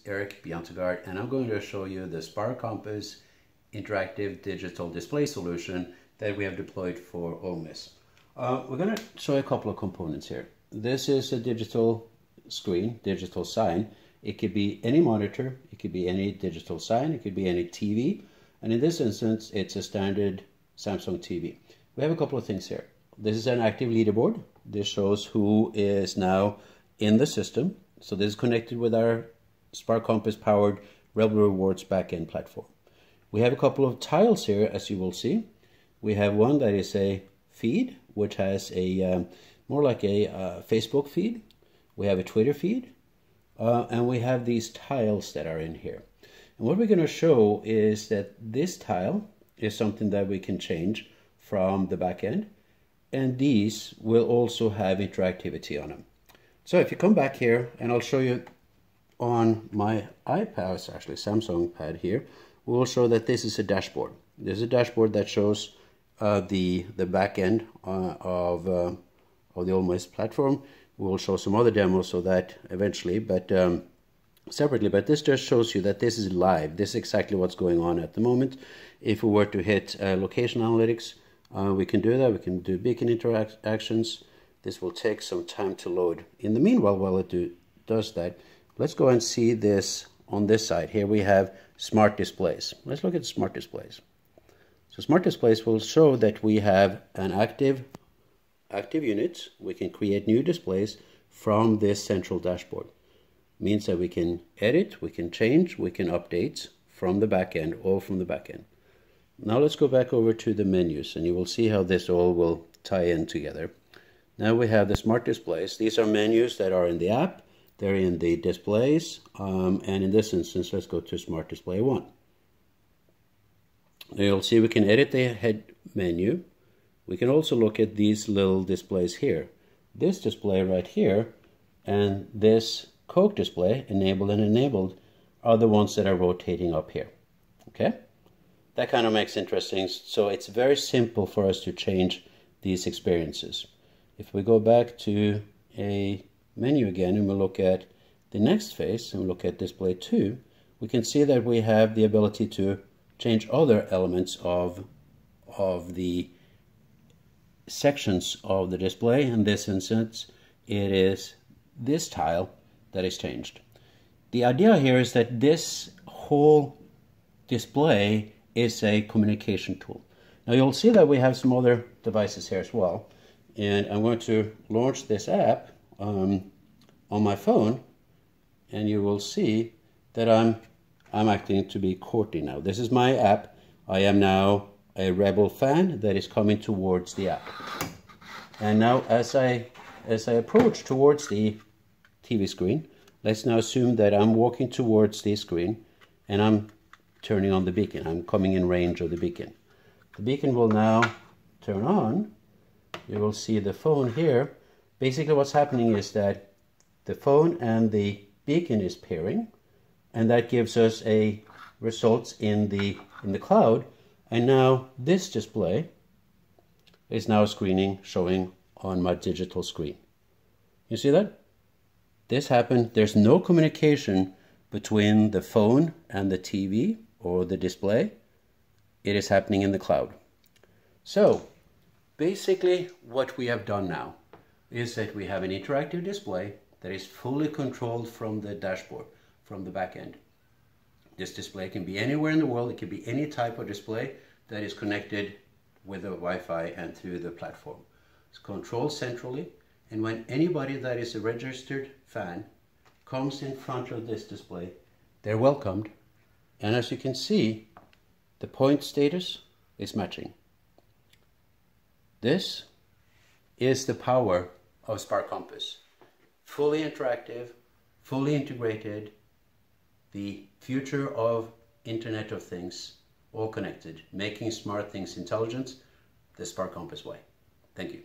Erik Bjontegard, and I'm going to show you the Spark Compass interactive digital display solution that we have deployed for Ole Miss. We're going to show you a couple of components here. This is a digital screen, digital sign. It could be any monitor, it could be any digital sign, it could be any TV, and in this instance it's a standard Samsung TV. We have a couple of things here. This is an active leaderboard. This shows who is now in the system. So this is connected with our Spark Compass powered Rebel Rewards backend platform. We have a couple of tiles here, as you will see. We have one that is a feed, which has a more like a Facebook feed. We have a Twitter feed, and we have these tiles that are in here. And what we're going to show is that this tile is something that we can change from the backend, and these will also have interactivity on them. So if you come back here, and I'll show you on my iPad, actually Samsung pad here, we will show that this is a dashboard. This is a dashboard that shows the back end of the Ole Miss platform. We will show some other demos of that eventually, but separately. But this just shows you that this is live. This is exactly what's going on at the moment. If we were to hit location analytics, we can do that. We can do beacon interactions. This will take some time to load. In the meanwhile, while it does that, let's go and see this on this side. Here we have smart displays. Let's look at smart displays. So smart displays will show that we have an active unit. We can create new displays from this central dashboard. Means that we can edit, we can change, we can update from the back end, all from the back end. Now let's go back over to the menus, and you will see how this all will tie in together. Now we have the smart displays. These are menus that are in the app. They're in the displays, and in this instance, let's go to Smart Display 1. Now you'll see we can edit the head menu. We can also look at these little displays here. This display right here and this Coke display, enabled and enabled, are the ones that are rotating up here. Okay? That kind of makes it interesting. So it's very simple for us to change these experiences. If we go back to a menu again and we look at the next phase and we look at display 2, we can see that we have the ability to change other elements of the sections of the display. In this instance, it is this tile that is changed. The idea here is that this whole display is a communication tool. Now you'll see that we have some other devices here as well. And I'm going to launch this app on my phone, and you will see that I'm acting to be courtly now. This is my app. I am now a Rebel fan that is coming towards the app. And now as I approach towards the TV screen, let's now assume that I'm walking towards the screen and I'm turning on the beacon. I'm coming in range of the beacon. The beacon will now turn on. You will see the phone here. Basically what's happening is that the phone and the beacon is pairing, and that gives us a results in the cloud. And now this display is now showing on my digital screen. You see that? This happened. There's no communication between the phone and the TV or the display. It is happening in the cloud. So basically what we have done now is that we have an interactive display that is fully controlled from the dashboard, from the back end. This display can be anywhere in the world. It can be any type of display that is connected with the Wi-Fi and through the platform. It's controlled centrally, and when anybody that is a registered fan comes in front of this display, they're welcomed. And as you can see, the point status is matching. This is the power of Spark Compass. Fully interactive, fully integrated, the future of Internet of Things, all connected, making smart things intelligent, the Spark Compass way. Thank you.